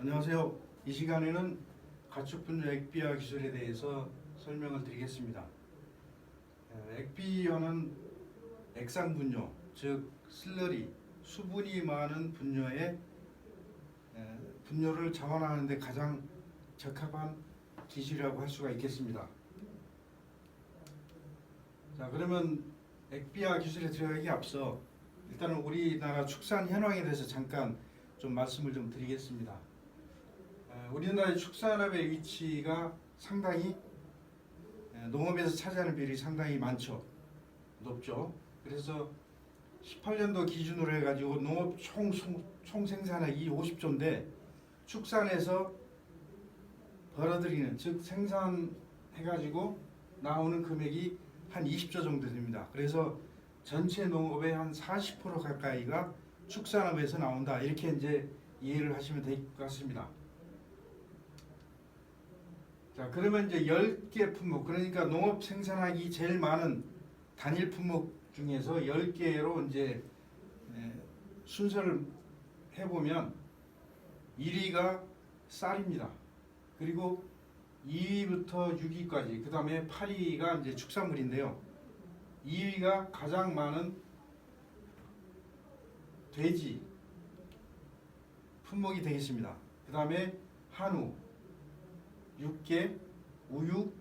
안녕하세요. 이 시간에는 가축분뇨 액비화 기술에 대해서 설명을 드리겠습니다. 액비화는 액상분뇨, 즉 슬러리, 수분이 많은 분뇨의 분뇨를 자원하는 데 가장 적합한 기술이라고 할 수가 있겠습니다. 자, 그러면 액비화 기술에 들어가기 앞서 일단은 우리나라 축산 현황에 대해서 잠깐 좀 말씀을 좀 드리겠습니다. 우리나라의 축산업의 위치가 상당히 농업에서 차지하는 비율이 상당히 많죠. 높죠. 그래서 18년도 기준으로 해가지고 농업 총 생산액이 50조인데 축산에서 벌어들이는, 즉 생산해가지고 나오는 금액이 한 20조 정도 됩니다. 그래서 전체 농업의 한 40% 가까이가 축산업에서 나온다, 이렇게 이제 이해를 하시면 될 것 같습니다. 자, 그러면 이제 10개 품목, 그러니까 농업 생산하기 제일 많은 단일 품목 중에서 10개로 이제 순서를 해보면 1위가 쌀입니다. 그리고 2위부터 6위까지, 그 다음에 8위가 이제 축산물인데요. 2위가 가장 많은 돼지 품목이 되겠습니다. 그 다음에 한우, 육개, 우육,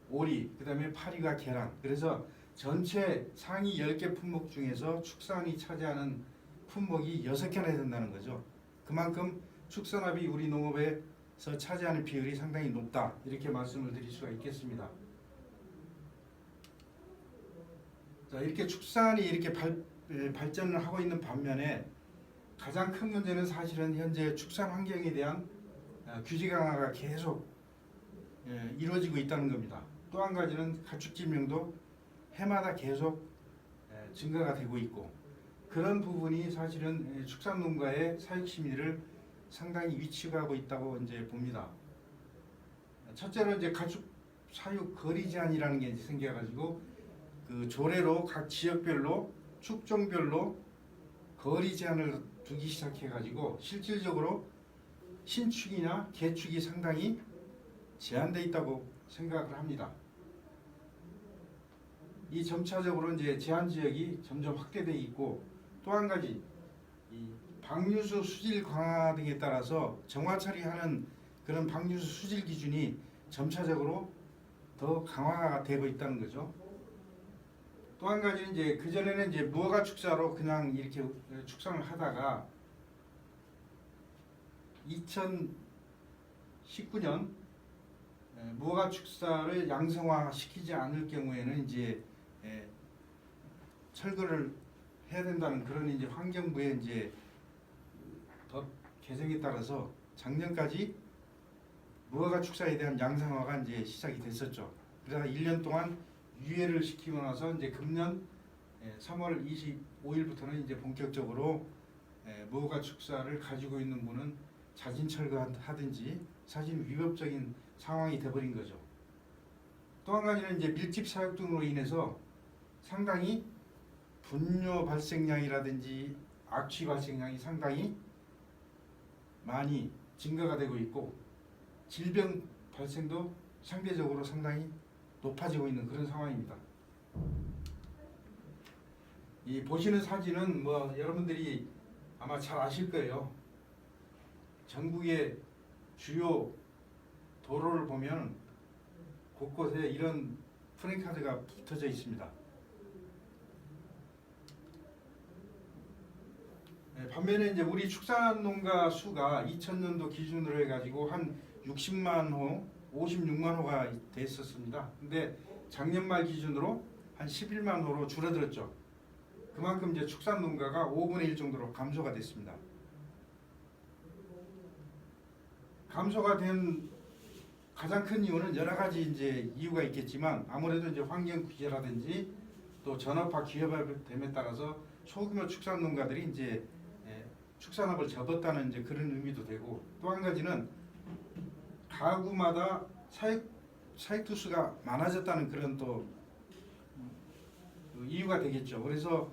오리, 그 다음에 8위가 계란. 그래서 전체 상위 10개 품목 중에서 축산이 차지하는 품목이 6개나 된다는 거죠. 그만큼 축산업이 우리 농업에서 차지하는 비율이 상당히 높다, 이렇게 말씀을 드릴 수가 있겠습니다. 자, 이렇게 축산이 이렇게 발전을 하고 있는 반면에 가장 큰 문제는 사실은 현재 축산 환경에 대한 규제 강화가 계속 이루어지고 있다는 겁니다. 또 한 가지는 가축 질병도 해마다 계속 증가가 되고 있고, 그런 부분이 사실은 축산농가의 사육 심리를 상당히 위축하고 있다고 이제 봅니다. 첫째로 이제 가축 사육 거리 제한이라는 게 이제 생겨가지고 그 조례로 각 지역별로 축종별로 거리 제한을 두기 시작해가지고 실질적으로 신축이나 개축이 상당히 제한되어 있다고 생각을 합니다. 이 점차적으로 이제 제한 지역이 점점 확대되어 있고, 또 한 가지 이 방류수 수질 강화 등에 따라서 정화 처리하는 그런 방류수 수질 기준이 점차적으로 더 강화가 되고 있다는 거죠. 또 한 가지는 이제 그전에는 이제 무허가 축사로 그냥 이렇게 축산을 하다가 2019년 무허가 축사를 양성화 시키지 않을 경우에는 이제 철거를 해야 된다는 그런 이제 환경부의 이제 법 개정에 따라서 작년까지 무허가 축사에 대한 양성화가 이제 시작이 됐었죠. 그래서 1년 동안 유예를 시키고 나서 이제 금년 3월 25일부터는 이제 본격적으로 무허가 축사를 가지고 있는 분은 자진 철거하든지 사실 위법적인 상황이 돼버린 거죠. 또 한 가지는 이제 밀집 사육 등으로 인해서 상당히 분뇨 발생량이라든지 악취 발생량이 상당히 많이 증가가 되고 있고, 질병 발생도 상대적으로 상당히 높아지고 있는 그런 상황입니다. 이 보시는 사진은 뭐 여러분들이 아마 잘 아실 거예요. 전국의 주요 도로를 보면 곳곳에 이런 프랜카드가 붙어져 있습니다. 반면에 이제 우리 축산농가 수가 2000년도 기준으로 해가지고 한 60만 호, 56만 호가 됐었습니다. 근데 작년 말 기준으로 한 11만 호로 줄어들었죠. 그만큼 이제 축산농가가 5분의 1 정도로 감소가 됐습니다. 감소가 된 가장 큰 이유는 여러 가지 이제 이유가 있겠지만, 아무래도 이제 환경 규제라든지 또 전업화 기업화됨에 따라서 소규모 축산농가들이 이제 축산업을 접었다는 이제 그런 의미도 되고, 또 한 가지는 가구마다 사육 두수가 많아졌다는 그런 또 이유가 되겠죠. 그래서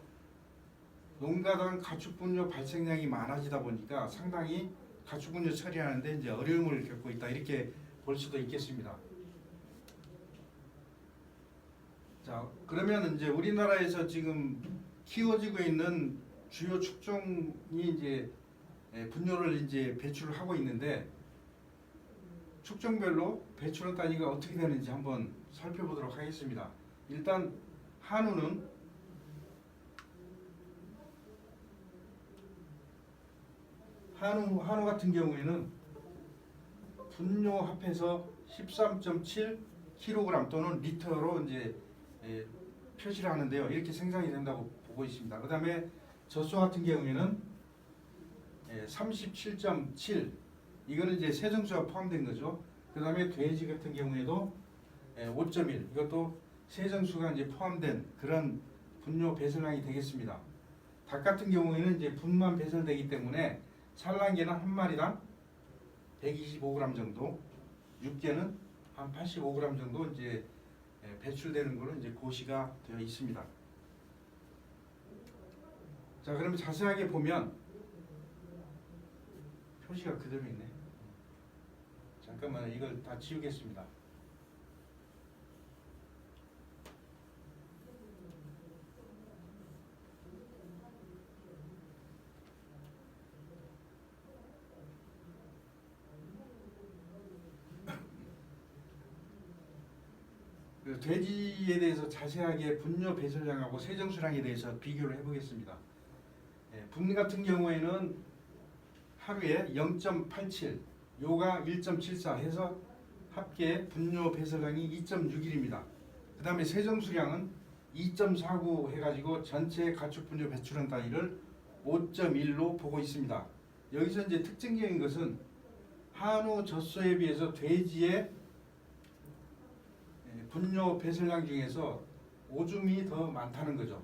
농가당 가축분뇨 발생량이 많아지다 보니까 상당히 가축 분뇨 처리하는데 이제 어려움을 겪고 있다 이렇게 볼 수도 있겠습니다. 자, 그러면 이제 우리나라에서 지금 키워지고 있는 주요 축종이 이제 분뇨를 이제 배출을 하고 있는데 축종별로 배출원 단위가 어떻게 되는지 한번 살펴보도록 하겠습니다. 일단 한우 같은 경우에는 분뇨 합해서 13.7kg 또는 리터로 이제 표시를 하는데요. 이렇게 생산이 된다고 보고 있습니다. 그 다음에 젖소 같은 경우에는 37.7 이거는 이제 세정수가 포함된 거죠. 그 다음에 돼지 같은 경우에도 5.1 이것도 세정수가 이제 포함된 그런 분뇨 배설량이 되겠습니다. 닭 같은 경우에는 이제 분만 배설되기 때문에 산란계는 한 마리당 125g 정도, 육계는 한 85g 정도 이제 배출되는 걸로 이제 고시가 되어 있습니다. 자, 그러면 자세하게 보면 표시가 그대로 있네. 잠깐만 이걸 다 지우겠습니다. 그 돼지에 대해서 자세하게 분뇨 배설량하고 세정수량에 대해서 비교를 해보겠습니다. 분 같은 경우에는 하루에 0.87, 요가 1.74 해서 합계 분뇨 배설량이 2.61입니다. 그 다음에 세정수량은 2.49 해가지고 전체 가축 분뇨 배출원 단위를 5.1로 보고 있습니다. 여기서 이제 특징적인 것은 한우 젖소에 비해서 돼지의 분뇨 배설량 중에서 오줌이 더 많다는 거죠.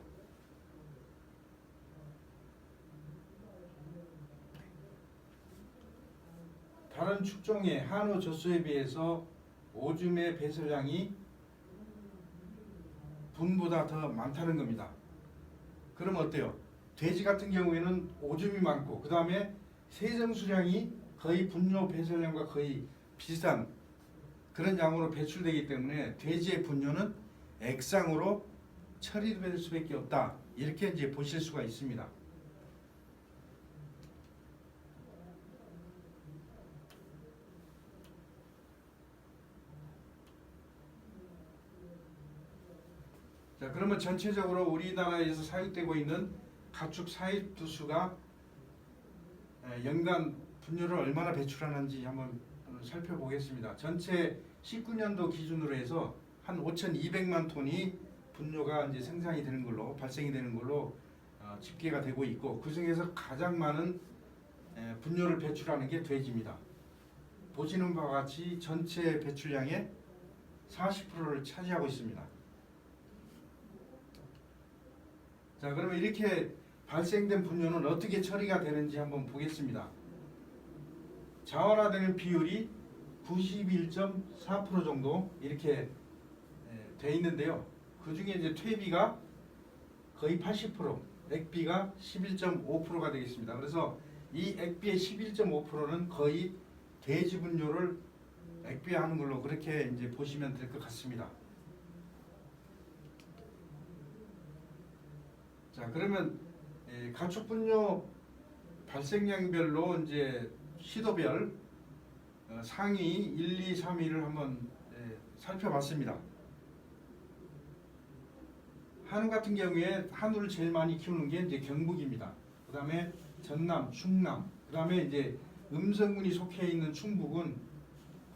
다른 축종의 한우 젖소에 비해서 오줌의 배설량이 분보다 더 많다는 겁니다. 그럼 어때요? 돼지 같은 경우에는 오줌이 많고 그 다음에 세정수량이 거의 분뇨 배설량과 거의 비슷한 그런 양으로 배출되기 때문에 돼지의 분뇨는 액상으로 처리될 수밖에 없다. 이렇게 이제 보실 수가 있습니다. 자, 그러면 전체적으로 우리나라에서 사육되고 있는 가축 사육두수가 연간 분뇨를 얼마나 배출하는지 한번 살펴보겠습니다. 전체 19년도 기준으로 해서 한 5,200만 톤이 분뇨가 이제 생산이 되는 걸로 발생이 되는 걸로 집계가 되고 있고 그 중에서 가장 많은 분뇨를 배출하는 게 돼지입니다. 보시는 바와 같이 전체 배출량의 40%를 차지하고 있습니다. 자, 그러면 이렇게 발생된 분뇨는 어떻게 처리가 되는지 한번 보겠습니다. 자원화되는 비율이 91.4% 정도 이렇게 돼 있는데요. 그 중에 이제 퇴비가 거의 80%, 액비가 11.5%가 되겠습니다. 그래서 이 액비의 11.5%는 거의 돼지 분뇨를 액비하는 걸로 그렇게 이제 보시면 될 것 같습니다. 자, 그러면 가축 분뇨 발생량별로 이제 시도별 상위 1, 2, 3위를 한번 살펴봤습니다. 한우 같은 경우에 한우를 제일 많이 키우는 게 이제 경북입니다. 그 다음에 전남, 충남, 그 다음에 이제 음성군이 속해 있는 충북은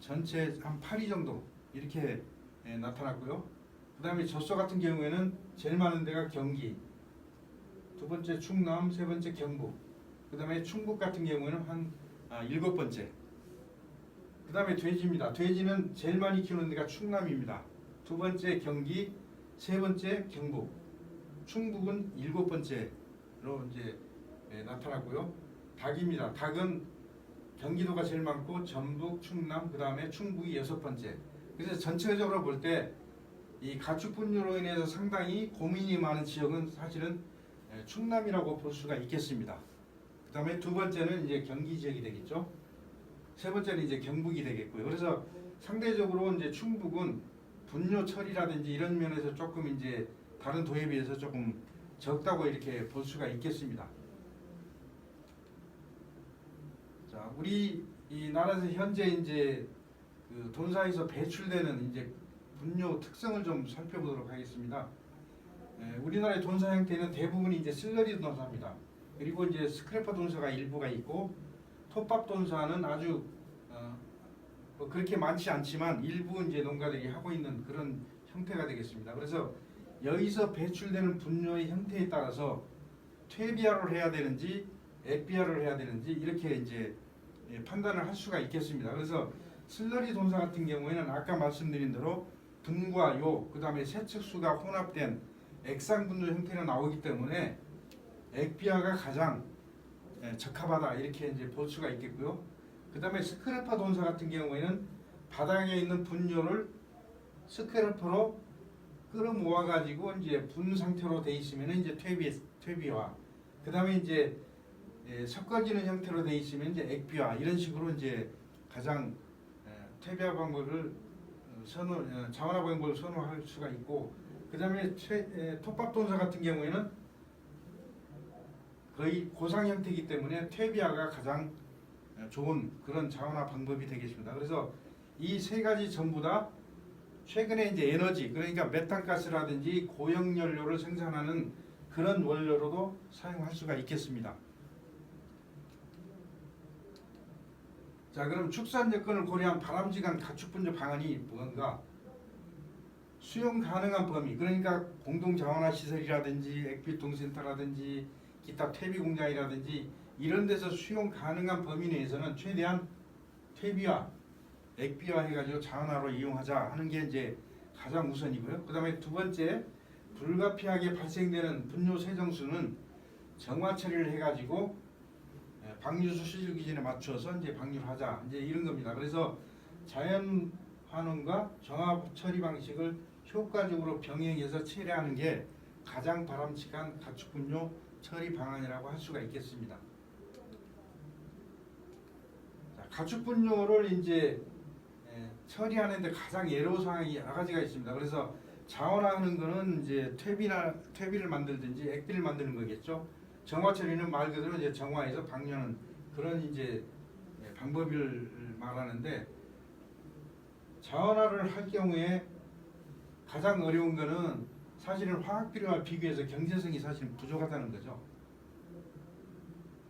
전체 한 8위 정도 이렇게 나타났고요. 그 다음에 젖소 같은 경우에는 제일 많은 데가 경기, 두 번째 충남, 세 번째 경북, 그 다음에 충북 같은 경우에는 한 7번째. 그 다음에 돼지입니다. 돼지는 제일 많이 키우는 데가 충남입니다. 두 번째 경기, 세 번째 경북, 충북은 7번째로 이제 나타났고요. 닭입니다. 닭은 경기도가 제일 많고 전북, 충남, 그 다음에 충북이 6번째. 그래서 전체적으로 볼 때 이 가축 분뇨로 인해서 상당히 고민이 많은 지역은 사실은 충남이라고 볼 수가 있겠습니다. 그다음에 두 번째는 이제 경기 지역이 되겠죠. 세 번째는 이제 경북이 되겠고요. 그래서 상대적으로 이제 충북은 분뇨 처리라든지 이런 면에서 조금 이제 다른 도에 비해서 조금 적다고 이렇게 볼 수가 있겠습니다. 자, 우리 이 나라에서 현재 이제 그 돈사에서 배출되는 이제 분뇨 특성을 좀 살펴보도록 하겠습니다. 우리나라의 돈사 형태는 대부분이 이제 슬러리 돈사입니다. 그리고 이제 스크래퍼 돈사가 일부가 있고 톱밥 돈사는 아주 뭐 그렇게 많지 않지만 일부 이제 농가들이 하고 있는 그런 형태가 되겠습니다. 그래서 여기서 배출되는 분뇨의 형태에 따라서 퇴비화를 해야 되는지 액비화를 해야 되는지 이렇게 이제 판단을 할 수가 있겠습니다. 그래서 슬러리 돈사 같은 경우에는 아까 말씀드린 대로 분과 요 그다음에 세척수가 혼합된 액상 분뇨 형태로 나오기 때문에 액비화가 가장 적합하다 이렇게 이제 볼 수가 있겠고요. 그다음에 스크래퍼 돈사 같은 경우에는 바닥에 있는 분뇨를 스크래퍼로 끌어모아 가지고 이제 분 상태로 돼 있으면 이제 퇴비화. 그다음에 이제 섞어지는 형태로 돼 있으면 이제 액비화 이런 식으로 이제 가장 퇴비화 방법을 자원화 방법을 선호할 수가 있고 그다음에 톱밥 돈사 같은 경우에는 거의 고상 형태이기 때문에 퇴비화가 가장 좋은 그런 자원화 방법이 되겠습니다. 그래서 이 세 가지 전부 다 최근에 이제 에너지 그러니까 메탄가스라든지 고형연료를 생산하는 그런 원료로도 사용할 수가 있겠습니다. 자, 그럼 축산 여건을 고려한 바람직한 가축분뇨 방안이 뭔가? 수용 가능한 범위 그러니까 공동자원화 시설이라든지 액비통센터라든지 기타 퇴비 공장이라든지 이런 데서 수용 가능한 범위 내에서는 최대한 퇴비화, 액비화 해가지고 자원화로 이용하자 하는 게 이제 가장 우선이고요. 그 다음에 두 번째 불가피하게 발생되는 분뇨 세정수는 정화 처리를 해가지고 방류수 수질 기준에 맞춰서 이제 방류하자 이제 이런 겁니다. 그래서 자연 환원과 정화 처리 방식을 효과적으로 병행해서 처리하는 게 가장 바람직한 가축분뇨 처리 방안이라고 할 수가 있겠습니다. 자, 가축분뇨를 이제 처리하는데 가장 애로사항이 여러 가지가 있습니다. 그래서 자원화하는 거는 이제 퇴비를 만들든지 액비를 만드는 거겠죠. 정화 처리는 말 그대로 이제 정화해서 방류하는 그런 이제 방법을 말하는데 자원화를 할 경우에 가장 어려운 거는 사실은 화학비료와 비교해서 경제성이 사실 부족하다는 거죠.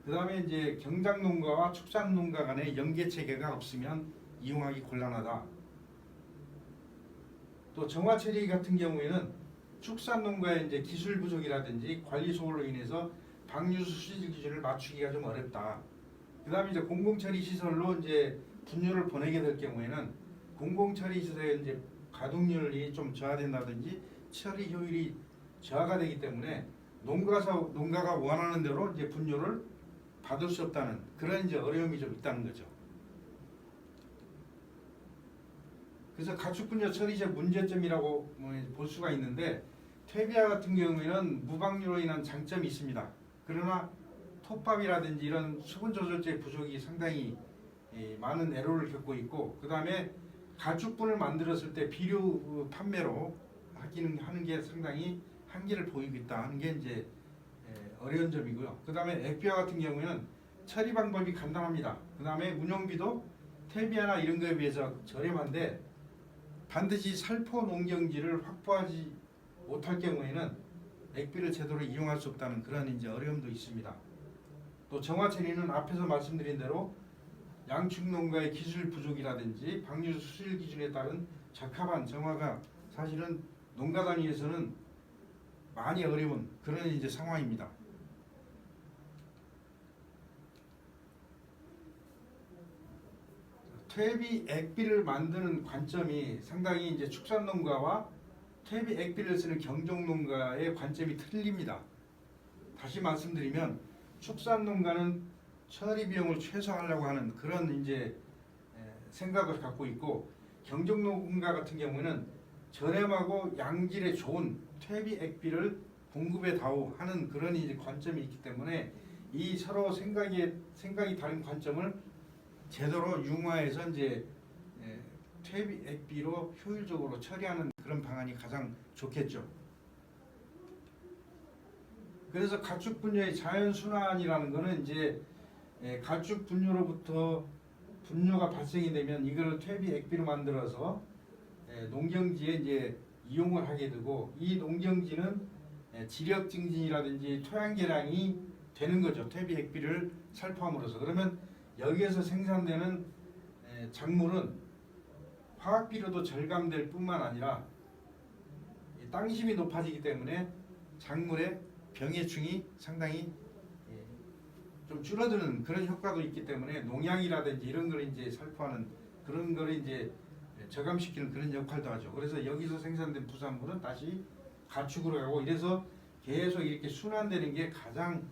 그 다음에 이제 경작농가와 축산농가 간의 연계 체계가 없으면 이용하기 곤란하다. 또 정화 처리 같은 경우에는 축산농가의 이제 기술 부족이라든지 관리 소홀로 인해서 방류수 수질 기준을 맞추기가 좀 어렵다. 그 다음에 이제 공공처리 시설로 이제 분뇨를 보내게 될 경우에는 공공처리 시설의 이제 가동률이 좀 저하된다든지 처리 효율이 저하가 되기 때문에 농가가 원하는 대로 이제 분뇨를 받을 수 없다는 그런 이제 어려움이 좀 있다는 거죠. 그래서 가축분뇨 처리의 문제점이라고 볼 수가 있는데 퇴비화 같은 경우에는 무방류로 인한 장점이 있습니다. 그러나 톱밥이라든지 이런 수분 조절제 부족이 상당히 많은 애로를 겪고 있고 그 다음에 가축분을 만들었을 때 비료 판매로 하는 게 상당히 한계를 보이고 있다 하는 게 이제 어려운 점이고요. 그 다음에 액비화 같은 경우에는 처리 방법이 간단합니다. 그 다음에 운영비도 퇴비화나 이런 거에 비해서 저렴한데 반드시 살포 농경지를 확보하지 못할 경우에는 액비를 제대로 이용할 수 없다는 그런 이제 어려움도 있습니다. 또 정화 처리는 앞에서 말씀드린 대로 양축농가의 기술 부족이라든지 방류 수질 기준에 따른 적합한 정화가 사실은 농가 단위에서는 많이 어려운 그런 이제 상황입니다. 퇴비 액비를 만드는 관점이 상당히 이제 축산농가와 퇴비 액비를 쓰는 경종농가의 관점이 틀립니다. 다시 말씀드리면 축산농가는 처리 비용을 최소화하려고 하는 그런 이제 생각을 갖고 있고 경종농가 같은 경우는 저렴하고 양질의 좋은 퇴비 액비를 공급해 다오 하는 그런 이제 관점이 있기 때문에 이 서로 생각이 다른 관점을 제대로 융화해서 이제 퇴비 액비로 효율적으로 처리하는 그런 방안이 가장 좋겠죠. 그래서 가축 분뇨의 자연 순환이라는 거는 이제 가축 분뇨로부터 분뇨가 발생이 되면 이거를 퇴비 액비로 만들어서 농경지에 이제 이용을 하게 되고, 이 농경지는 지력 증진이라든지 토양 개량이 되는 거죠. 퇴비 액비를 살포함으로써. 그러면 여기에서 생산되는 작물은 화학비료도 절감될 뿐만 아니라 땅심이 높아지기 때문에 작물의 병해충이 상당히 좀 줄어드는 그런 효과도 있기 때문에 농약이라든지 이런 걸 이제 살포하는 그런 걸 이제 저감시키는 그런 역할도 하죠. 그래서 여기서 생산된 부산물은 다시 가축으로 가고, 이래서 계속 이렇게 순환되는 게 가장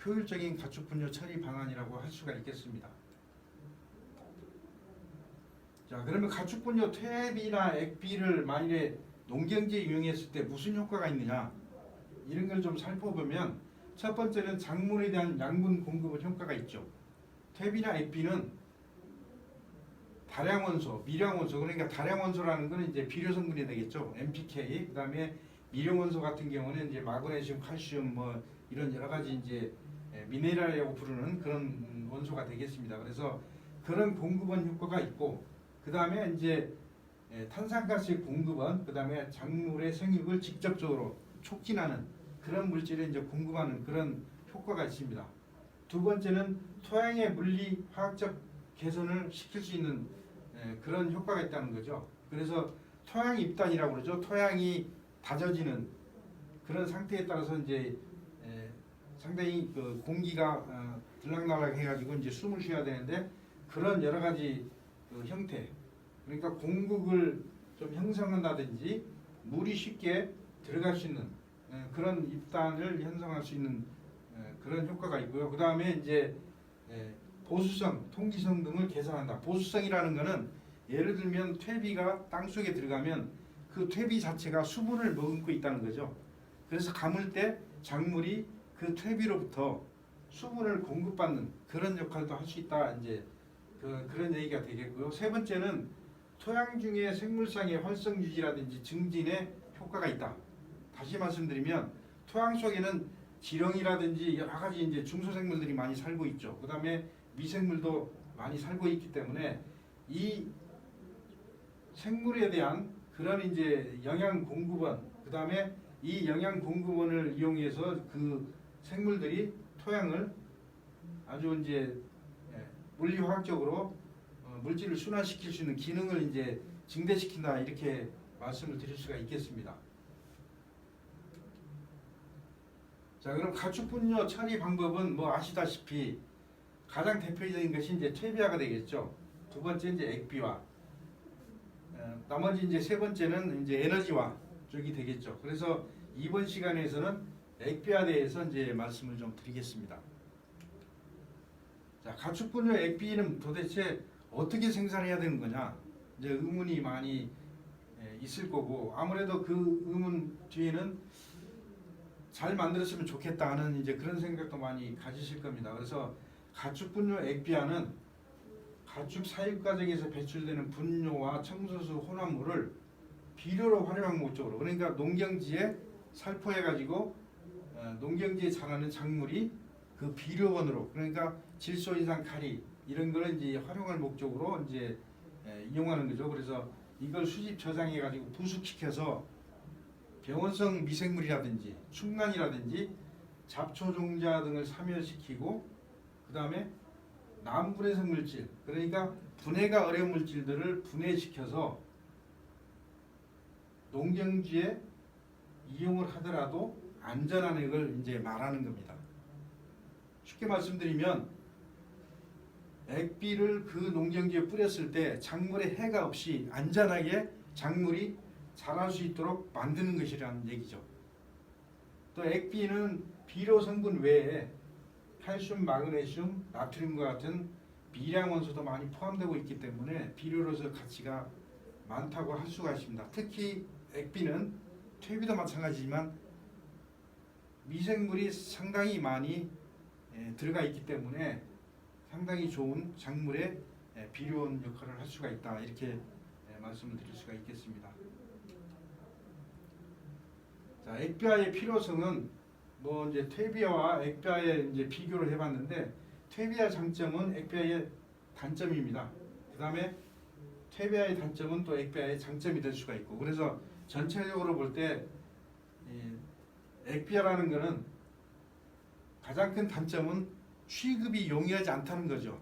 효율적인 가축 분뇨 처리 방안이라고 할 수가 있겠습니다. 자, 그러면 가축 분뇨 퇴비나 액비를 만일에 농경지에 이용했을 때 무슨 효과가 있느냐, 이런 걸 좀 살펴보면, 첫 번째는 작물에 대한 양분 공급은 효과가 있죠. 퇴비나 액비는 다량원소, 미량원소, 그러니까 다량원소라는 것은 이제 비료 성분이 되겠죠. NPK, 그다음에 미량원소 같은 경우는 이제 마그네슘, 칼슘 뭐 이런 여러 가지 이제 미네랄이라고 부르는 그런 원소가 되겠습니다. 그래서 그런 공급원 효과가 있고, 그다음에 이제 탄산가스의 공급원, 그다음에 작물의 생육을 직접적으로 촉진하는 그런 물질을 이제 공급하는 그런 효과가 있습니다. 두 번째는 토양의 물리 화학적 개선을 시킬 수 있는 그런 효과가 있다는 거죠. 그래서 토양 입단이라고 그러죠. 토양이 다져지는 그런 상태에 따라서 이제 상당히 그 공기가 들락날락 해가지고 이제 숨을 쉬어야 되는데, 그런 여러 가지 그 형태, 그러니까 공극을 좀 형성한다든지 물이 쉽게 들어갈 수 있는 그런 입단을 형성할 수 있는 그런 효과가 있고요. 그 다음에 이제 보수성, 통기성 등을 개선한다. 보수성이라는 것은 예를 들면 퇴비가 땅 속에 들어가면 그 퇴비 자체가 수분을 머금고 있다는 거죠. 그래서 감을 때 작물이 그 퇴비로부터 수분을 공급받는 그런 역할도 할 수 있다. 이제 그런 얘기가 되겠고요. 세 번째는 토양 중에 생물상의 활성 유지라든지 증진에 효과가 있다. 다시 말씀드리면 토양 속에는 지렁이라든지 여러 가지 이제 중소생물들이 많이 살고 있죠. 그 다음에 미생물도 많이 살고 있기 때문에 이 생물에 대한 그런 이제 영양 공급원, 그 다음에 이 영양 공급원을 이용해서 그 생물들이 토양을 아주 이제 물리화학적으로 물질을 순환시킬 수 있는 기능을 이제 증대시킨다, 이렇게 말씀을 드릴 수가 있겠습니다. 자, 그럼 가축 분뇨 처리 방법은 뭐 아시다시피 가장 대표적인 것이 이제 퇴비화가 되겠죠. 두 번째 이제 액비화, 나머지 이제 세 번째는 이제 에너지화 쪽이 되겠죠. 그래서 이번 시간에서는 액비화에 대해서 이제 말씀을 좀 드리겠습니다. 자, 가축 분뇨 액비는 도대체 어떻게 생산해야 되는 거냐, 이제 의문이 많이 있을 거고, 아무래도 그 의문 뒤에는 잘 만들었으면 좋겠다 하는 이제 그런 생각도 많이 가지실 겁니다. 그래서 가축 분뇨 액비화는 가축 사육 과정에서 배출되는 분뇨와 청소수 혼합물을 비료로 활용한 목적으로, 그러니까 농경지에 살포해 가지고 농경지에 자라는 작물이 그 비료원으로, 그러니까 질소 인상 카리 이런 거를 이제 활용할 목적으로 이제 이용하는 거죠. 그래서 이걸 수집 저장해 가지고 부숙시켜서 병원성 미생물이라든지 충난이라든지 잡초 종자 등을 사멸시키고, 그 다음에 남분해성 물질, 그러니까 분해가 어려운 물질들을 분해시켜서 농경지에 이용을 하더라도 안전한 액을 이제 말하는 겁니다. 쉽게 말씀드리면 액비를 그 농경지에 뿌렸을 때 작물에 해가 없이 안전하게 작물이 자랄 수 있도록 만드는 것이라는 얘기죠. 또 액비는 비료 성분 외에 칼슘, 마그네슘, 나트륨과 같은 미량 원소도 많이 포함되고 있기 때문에 비료로서 가치가 많다고 할 수가 있습니다. 특히 액비는 퇴비도 마찬가지지만 미생물이 상당히 많이 들어가 있기 때문에 상당히 좋은 작물의 비료원 역할을 할 수가 있다. 이렇게 말씀을 드릴 수가 있겠습니다. 자, 액비아의 필요성은 뭐 이제 퇴비아와 액비아의 이제 비교를 해봤는데 퇴비아 장점은 액비아의 단점입니다. 그 다음에 퇴비아의 단점은 또 액비아의 장점이 될 수가 있고 그래서 전체적으로 볼 때 액비아라는 것은 가장 큰 단점은 취급이 용이하지 않다는 거죠.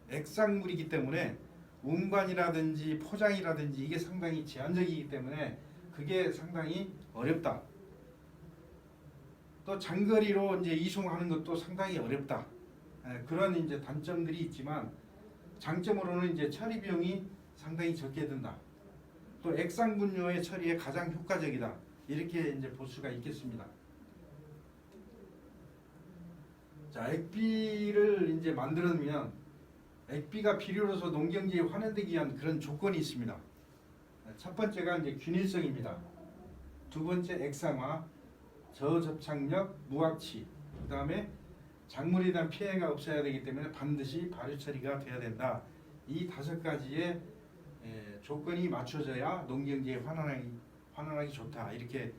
액상물이기 때문에 운반이라든지 포장이라든지 이게 상당히 제한적이기 때문에 그게 상당히 어렵다. 또 장거리로 이제 이송하는 것도 상당히 어렵다. 그런 이제 단점들이 있지만 장점으로는 이제 처리 비용이 상당히 적게 든다. 또 액상 분뇨의 처리에 가장 효과적이다. 이렇게 이제 볼 수가 있겠습니다. 자, 액비를 이제 만들면 액비가 비료로서 농경지에 환원되기 위한 그런 조건이 있습니다. 첫 번째가 이제 균일성입니다. 두 번째 액상화, 저접착력, 무악취. 그 다음에 작물에 대한 피해가 없어야 되기 때문에 반드시 발효 처리가 돼야 된다. 이 5가지의 조건이 맞춰져야 농경지에 환원하기 좋다. 이렇게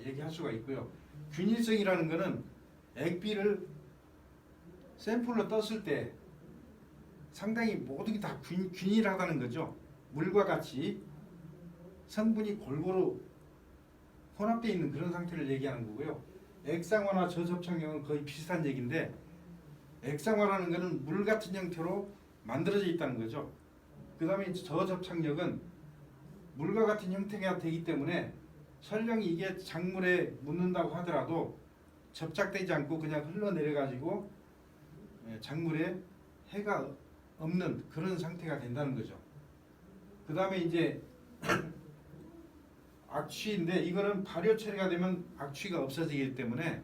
얘기할 수가 있고요. 균일성이라는 것은 액비를 샘플로 떴을 때 상당히 모든 게 다 균일하다는 거죠. 물과 같이 성분이 골고루 혼합되어 있는 그런 상태를 얘기하는 거고요. 액상화나 저접착력은 거의 비슷한 얘기인데 액상화라는 것은 물 같은 형태로 만들어져 있다는 거죠. 그 다음에 저접착력은 물과 같은 형태가 되기 때문에 설령 이게 작물에 묻는다고 하더라도 접착되지 않고 그냥 흘러내려가지고 작물에 해가 없는 그런 상태가 된다는 거죠. 그 다음에 이제 악취인데 이거는 발효 처리가 되면 악취가 없어지기 때문에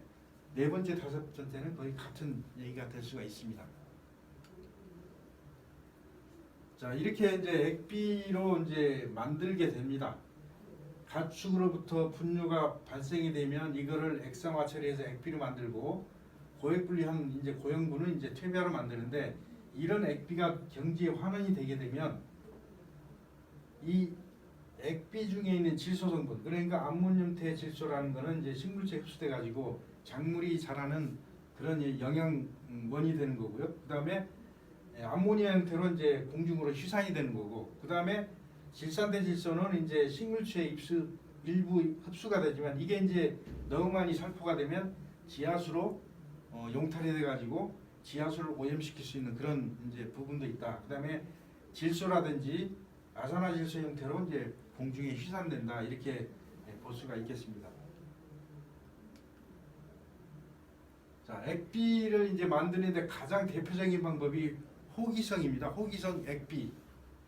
네 번째, 다섯 번째는 거의 같은 얘기가 될 수가 있습니다. 자, 이렇게 이제 액비로 이제 만들게 됩니다. 가축으로부터 분뇨가 발생이 되면 이거를 액상화 처리해서 액비로 만들고 고액 분리한 이제 고형분은 이제 퇴비화로 만드는데 이런 액비가 경지에 환원이 되게 되면 이 액비 중에 있는 질소 성분, 그러니까 암모늄 질소라는 거는 이제 식물체에 흡수돼 가지고 작물이 자라는 그런 영양원이 되는 거고요. 그다음에 암모니아 형태로 이제 공중으로 희산이 되는 거고, 그다음에 질산된 질소는 이제 식물체에 일부 흡수가 되지만 이게 이제 너무 많이 살포가 되면 지하수로 용탈이 돼 가지고 지하수를 오염시킬 수 있는 그런 이제 부분도 있다. 그다음에 질소라든지 아산화질소 형태로 이제 공중에 휘산된다. 이렇게 볼 수가 있겠습니다. 자, 액비를 이제 만드는데 가장 대표적인 방법이 호기성입니다. 호기성 액비.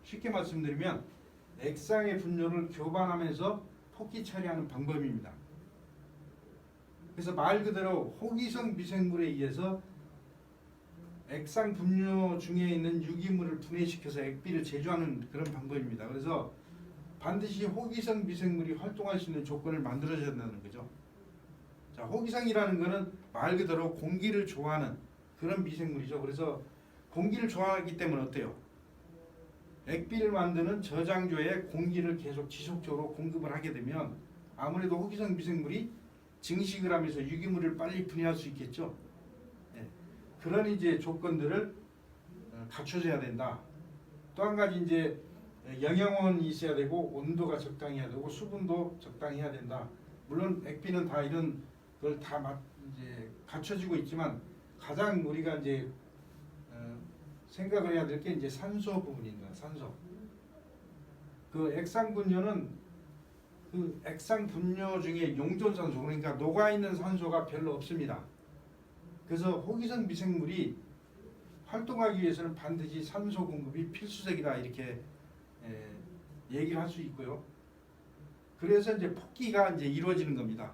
쉽게 말씀드리면 액상의 분뇨를 교반하면서 폭기 처리하는 방법입니다. 그래서 말 그대로 호기성 미생물에 의해서 액상 분뇨 중에 있는 유기물을 분해시켜서 액비를 제조하는 그런 방법입니다. 그래서 반드시 호기성 미생물이 활동할 수 있는 조건을 만들어줘야 된다는 거죠. 자, 호기성이라는 것은 말 그대로 공기를 좋아하는 그런 미생물이죠. 그래서 공기를 좋아하기 때문에 어때요? 액비를 만드는 저장조에 공기를 계속 지속적으로 공급을 하게 되면 아무래도 호기성 미생물이 증식을 하면서 유기물을 빨리 분해할 수 있겠죠. 그런 이제 조건들을 갖춰줘야 된다. 또 한 가지 이제 영양원이 있어야 되고 온도가 적당해야 되고 수분도 적당해야 된다. 물론 액비는 다 이런 걸 다 이제 갖춰지고 있지만 가장 우리가 이제 생각을 해야 될 게 이제 산소 부분입니다. 산소. 그 액상 분뇨는 그 액상 분뇨 중에 용존산소, 그러니까 녹아 있는 산소가 별로 없습니다. 그래서 호기성 미생물이 활동하기 위해서는 반드시 산소 공급이 필수적이다. 이렇게 얘기를 할 수 있고요. 그래서 이제 폭기가 이제 이루어지는 겁니다.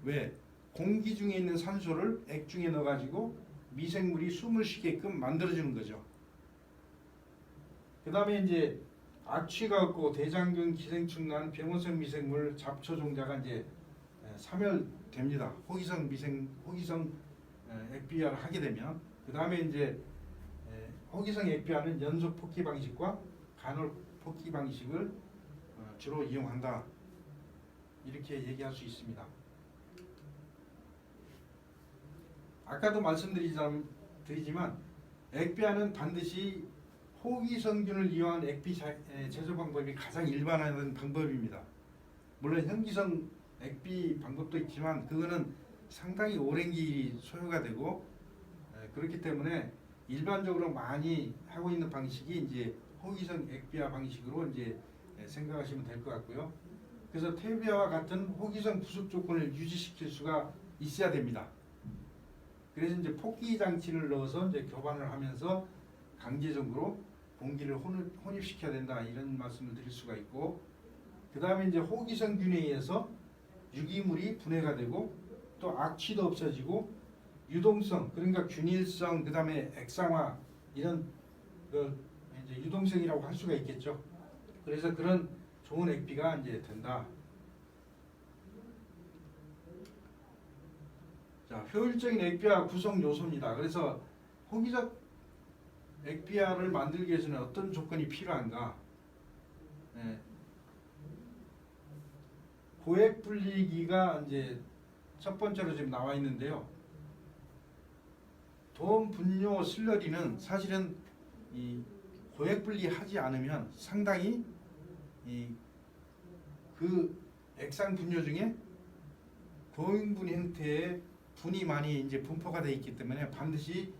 왜? 공기 중에 있는 산소를 액 중에 넣어가지고 미생물이 숨을 쉬게끔 만들어주는 거죠. 그 다음에 이제 악취가 없고 대장균, 기생충난, 병원성 미생물, 잡초 종자가 이제 사멸됩니다. 호기성 액비화를 하게 되면 그 다음에 이제 호기성 액비화는 연속 폭기 방식과 간헐 폭기 방식을 주로 이용한다 이렇게 얘기할 수 있습니다. 아까도 말씀드리지만 액비화는 반드시 호기성균을 이용한 액비 제조 방법이 가장 일반화된 방법입니다. 물론 현기성 액비 방법도 있지만 그거는 상당히 오랜 기일이 소요가 되고 그렇기 때문에 일반적으로 많이 하고 있는 방식이 이제 호기성 액비화 방식으로 이제 생각하시면 될 것 같고요. 그래서 퇴비화와 같은 호기성 부속 조건을 유지시킬 수가 있어야 됩니다. 그래서 이제 폭기 장치를 넣어서 이제 교반을 하면서 강제적으로 공기를 혼입시켜야 된다 이런 말씀을 드릴 수가 있고, 그 다음에 이제 호기성균에 의해서 유기물이 분해가 되고 또 악취도 없어지고 유동성 그러니까 균일성 그 다음에 액상화 이런 그 이제 유동성이라고 할 수가 있겠죠. 그래서 그런 좋은 액비가 이제 된다. 자, 효율적인 액비화 구성 요소입니다. 그래서 호기적 액비화를 만들기 위해서는 어떤 조건이 필요한가? 고액 분리기가 이제 첫 번째로 지금 나와 있는데요. 도움 분뇨 슬러리는 사실은 이 고액 분리하지 않으면 상당히 그 액상 분뇨 중에 고인분 형태의 분이 많이 이제 분포가 되어 있기 때문에 반드시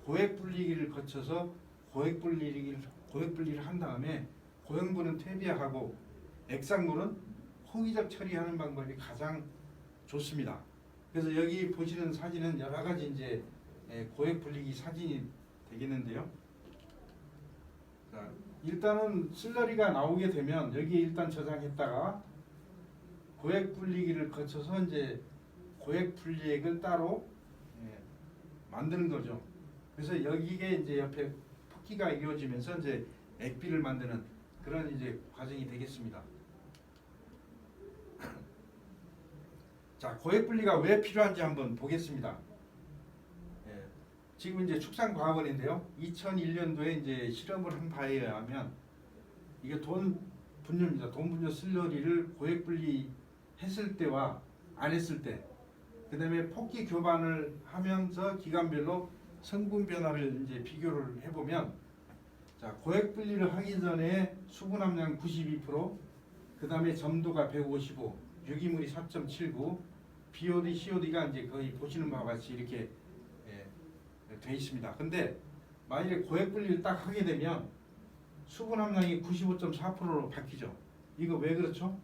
고액 분리기를 거쳐서 고액 분리를 한 다음에 고형분은 퇴비하고 액상물은 호기적 처리하는 방법이 가장 좋습니다. 그래서 여기 보시는 사진은 여러 가지 이제 고액 분리기 사진이 되겠는데요. 자, 일단은 슬러리가 나오게 되면 여기에 일단 저장했다가 고액 분리기를 거쳐서 이제 고액 분리액을 따로 만드는 거죠. 그래서 여기에 이제 옆에 폭기가 이루어지면서 이제 액비를 만드는 그런 이제 과정이 되겠습니다. 자, 고액 분리가 왜 필요한지 한번 보겠습니다. 지금 이제 축산과학원인데요. 2001년도에 이제 실험을 한 바에 의하면 이게 돈 분뇨입니다. 돈 분뇨 슬러리를 고액 분리 했을 때와 안 했을 때, 그 다음에 폭기 교반을 하면서 기간별로 성분 변화를 이제 비교를 해보면, 자, 고액 분리를 하기 전에 수분 함량 92%, 그 다음에 점도가 155, 유기물이 4.79, BOD, COD가 이제 거의 보시는 바와 같이 이렇게 돼 있습니다. 근데 만약에 고액 분리를 딱 하게 되면 수분 함량이 95.4%로 바뀌죠. 이거 왜 그렇죠?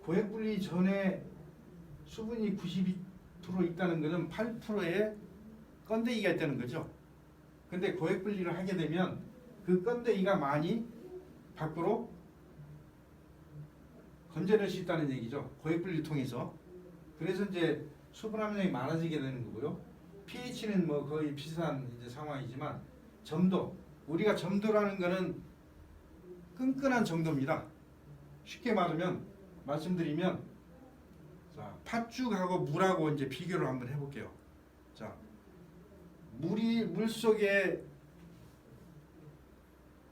고액 분리 전에 수분이 92% 있다는 것은 8%의 건더기가 있다는 거죠. 근데 고액 분리를 하게 되면 그 건더기가 많이 밖으로 건져낼 수 있다는 얘기죠. 고액 분리를 통해서. 그래서 이제 수분 함량이 많아지게 되는 거고요. pH는 뭐 거의 비슷한 이제 상황이지만 점도, 우리가 점도라는 거는 끈끈한 정도입니다. 쉽게 말씀드리면 자, 팥죽하고 물하고 이제 비교를 한번 해볼게요. 자, 물 속에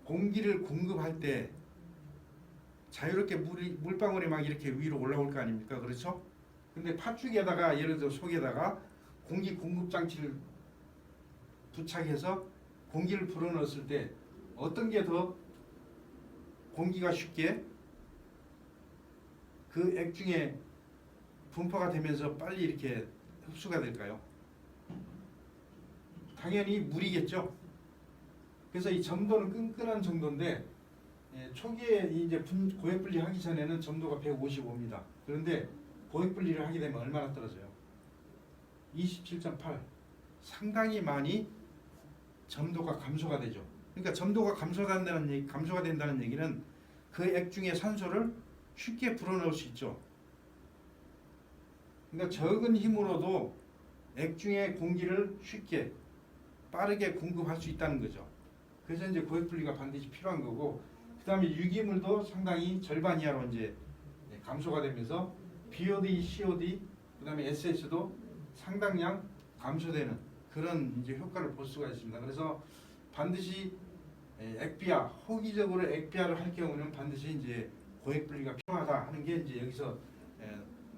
공기를 공급할 때 자유롭게 물방울이 막 이렇게 위로 올라올 거 아닙니까? 그렇죠? 근데 팥죽에다가 예를 들어 속에다가 공기 공급 장치를 부착해서 공기를 불어넣었을 때 어떤 게 더 공기가 쉽게 그 액 중에 분포가 되면서 빨리 이렇게 흡수가 될까요? 당연히 물이겠죠. 그래서 이 점도는 끈끈한 정도인데 초기에 이제 고액 분리하기 전에는 점도가 155입니다. 그런데 고액 분리를 하게 되면 얼마나 떨어져요? 27.8. 상당히 많이 점도가 감소가 되죠. 그러니까 점도가 감소가 된다는 얘기는 그 액 중에 산소를 쉽게 불어넣을 수 있죠. 그러니까 적은 힘으로도 액 중에 공기를 쉽게 빠르게 공급할 수 있다는 거죠. 그래서 이제 고액 분리가 반드시 필요한 거고, 그 다음에 유기물도 상당히 절반 이하로 이제 감소가 되면서 BOD, COD, 그 다음에 SS도 상당량 감소되는 그런 이제 효과를 볼 수가 있습니다. 그래서 반드시 액비아, 호기적으로 액비아를 할 경우는 반드시 이제 고액 분리가 필요하다 하는 게 이제 여기서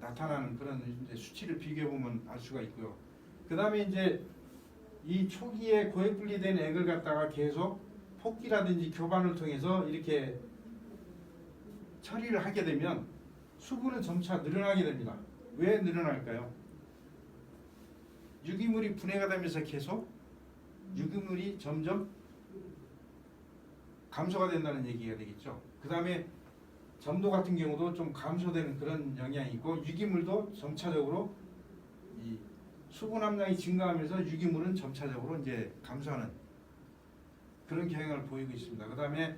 나타나는 그런 이제 수치를 비교해 보면 알 수가 있고요. 그 다음에 이제 이 초기에 고액 분리된 액을 갖다가 계속 폭기라든지 교반을 통해서 이렇게 처리를 하게 되면 수분은 점차 늘어나게 됩니다. 왜 늘어날까요? 유기물이 분해가 되면서 계속 유기물이 점점 감소가 된다는 얘기가 되겠죠. 그 다음에 점도 같은 경우도 좀 감소되는 그런 영향이 있고 유기물도 점차적으로 이 수분 함량이 증가하면서 유기물은 점차적으로 이제 감소하는 그런 경향을 보이고 있습니다. 그 다음에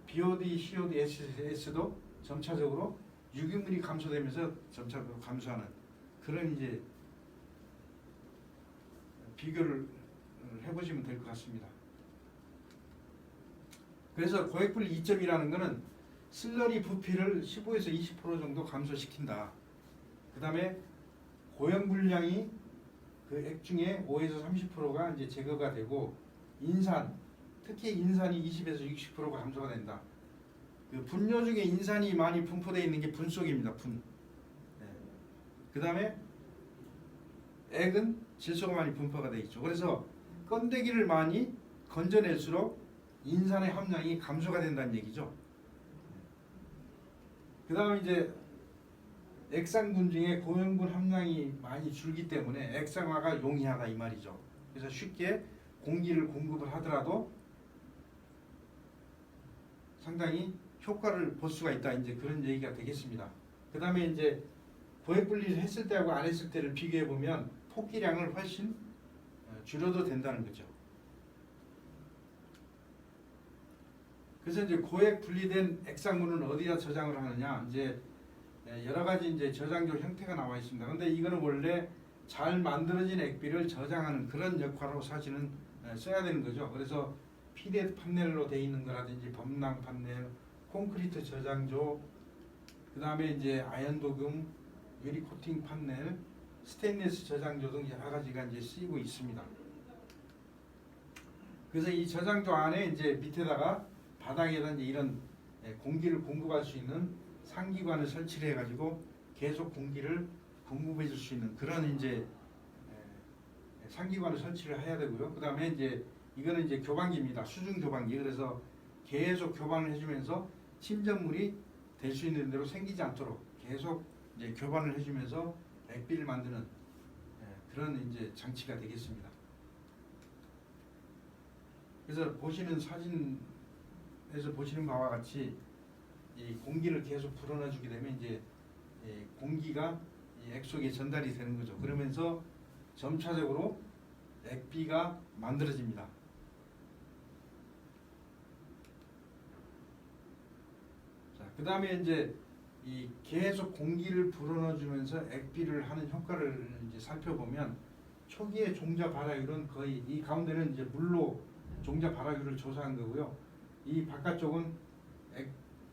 BOD, COD, SS도 점차적으로 유기물이 감소되면서 점차적으로 감소하는 그런 이제 비교를 해보시면 될 것 같습니다. 그래서 고액분리 이점이라는 것은 슬러리 부피를 15에서 20% 정도 감소시킨다. 그 다음에 고형 분량이 그 액 중에 5에서 30%가 이제 제거가 되고 인산, 특히 인산이 20에서 60%가 감소가 된다. 그 분뇨 중에 인산이 많이 분포되어 있는 게 분 속입니다. 분. 그 다음에 액은 질소가 많이 분포가 되어 있죠. 그래서 건더기를 많이 건져낼수록 인산의 함량이 감소가 된다는 얘기죠. 그 다음에 이제 액상분 중에 고형분 함량이 많이 줄기 때문에 액상화가 용이하다 이 말이죠. 그래서 쉽게 공기를 공급을 하더라도 상당히 효과를 볼 수가 있다. 이제 그런 얘기가 되겠습니다. 그 다음에 이제 고액 분리를 했을 때하고 안 했을 때를 비교해 보면 폭기량을 훨씬 줄여도 된다는 거죠. 그래서 이제 고액 분리된 액상물은 어디다 저장을 하느냐? 이제 여러 가지 이제 저장조 형태가 나와 있습니다. 근데 이거는 원래 잘 만들어진 액비를 저장하는 그런 역할로 사실은 써야 되는 거죠. 그래서 PDF 판넬로 되어 있는 거라든지 범랑 판넬, 콘크리트 저장조, 그 다음에 이제 아연 도금, 유리 코팅 판넬, 스테인리스 저장조 등 여러 가지가 이제 쓰이고 있습니다. 그래서 이 저장조 안에 이제 밑에다가 바닥에다 이제 이런 공기를 공급할 수 있는 상기관을 설치를 해가지고 계속 공기를 공급해 줄 수 있는 그런 이제 상기관을 설치를 해야 되고요. 그 다음에 이제 이거는 이제 교반기입니다. 수중 교반기. 그래서 계속 교반을 해주면서 침전물이 될 수 있는 대로 생기지 않도록 계속 이제 교반을 해주면서 액비를 만드는 그런 이제 장치가 되겠습니다. 그래서 보시는 사진에서 보시는 바와 같이 이 공기를 계속 불어넣어주게 되면 이제 공기가 이 액 속에 전달이 되는 거죠. 그러면서 점차적으로 액비가 만들어집니다. 자, 그 다음에 이제 이 계속 공기를 불어넣어주면서 액비를 하는 효과를 이제 살펴보면 초기의 종자 발화율은 거의 이 가운데는 이제 물로 종자 발화율을 조사한 거고요. 이 바깥쪽은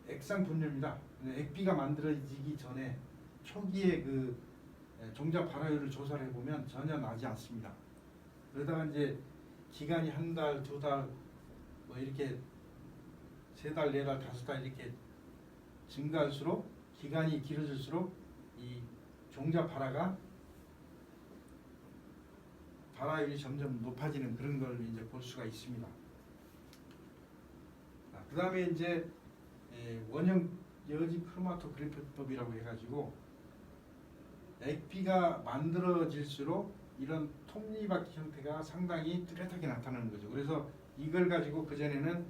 액상 분뇨입니다. 액비가 만들어지기 전에 초기에 그 종자 발화율을 조사를 해보면 전혀 나지 않습니다. 그러다가 이제 기간이 한 달, 두 달, 뭐 이렇게 세 달, 네 달, 다섯 달 이렇게 증가할수록 기간이 길어질수록 이 종자 발화율이 점점 높아지는 그런 걸 이제 볼 수가 있습니다. 그 다음에 이제 원형 여지 크로마토그래피법이라고 해가지고 액비가 만들어질수록 이런 톱니바퀴 형태가 상당히 뚜렷하게 나타나는 거죠. 그래서 이걸 가지고 그 전에는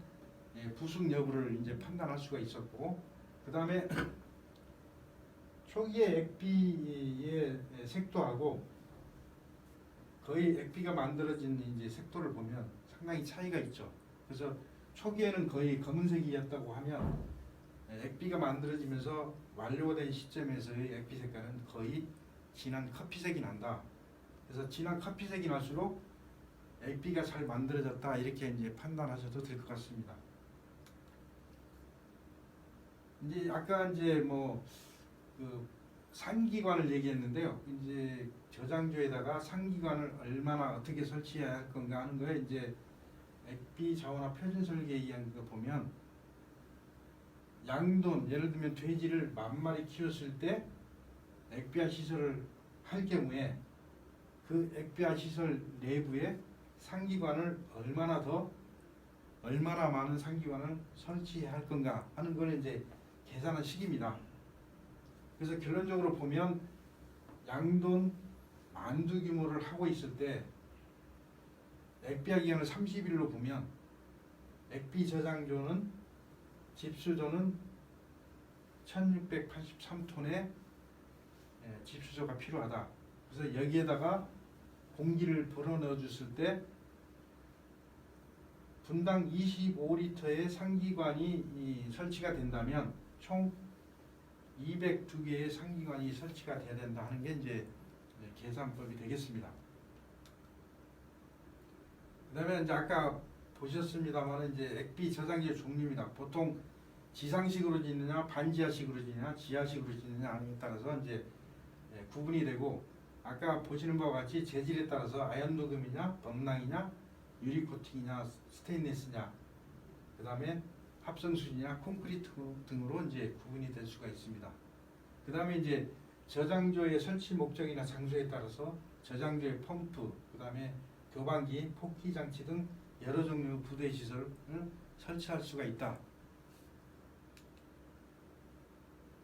부숙 여부를 이제 판단할 수가 있었고, 그 다음에 초기의 액비의 색도하고 거의 액비가 만들어진 이제 색도를 보면 상당히 차이가 있죠. 그래서 초기에는 거의 검은색이었다고 하면 액비가 만들어지면서 완료된 시점에서의 액비 색깔은 거의 진한 커피색이 난다. 그래서 진한 커피색이 날수록 액비가 잘 만들어졌다 이렇게 이제 판단하셔도 될 것 같습니다. 이제 아까 이제 뭐 그 상기관을 얘기했는데요. 이제 저장조에다가 상기관을 얼마나 어떻게 설치해야 할 건가 하는 거에 이제 액비 자원화 표준 설계에 의한 거 보면 양돈, 예를 들면 돼지를 10,000마리 키웠을 때 액비화 시설을 할 경우에 그 액비화 시설 내부에 상기관을 얼마나 많은 상기관을 설치해야 할 건가 하는 걸 이제 계산한 식입니다. 그래서 결론적으로 보면 양돈 만두 규모를 하고 있을 때 액비화 기간을 30일로 보면 액비 저장조는 집수조는 1683톤의 집수조가 필요하다. 그래서 여기에다가 공기를 불어 넣어 줬을 때 분당 25리터의 상기관이 설치가 된다면 총 202개의 상기관이 설치가 돼야 된다 하는 게 이제 계산법이 되겠습니다. 그다음에 이제 아까 보셨습니다만 이제 액비 저장기의 종류입니다. 보통 지상식으로 짓느냐, 반지하식으로 짓느냐, 지하식으로 짓느냐 하는 에 따라서 이제 구분이 되고 아까 보시는 바와 같이 재질에 따라서 아연 도금이냐, 범랑이냐, 유리 코팅이냐, 스테인리스냐, 그다음에 합성수지냐, 콘크리트 등으로 이제 구분이 될 수가 있습니다. 그다음에 이제 저장조의 설치 목적이나 장소에 따라서 저장조의 펌프, 그다음에 교반기, 폭기 장치 등 여러 종류의 부대 시설을 설치할 수가 있다.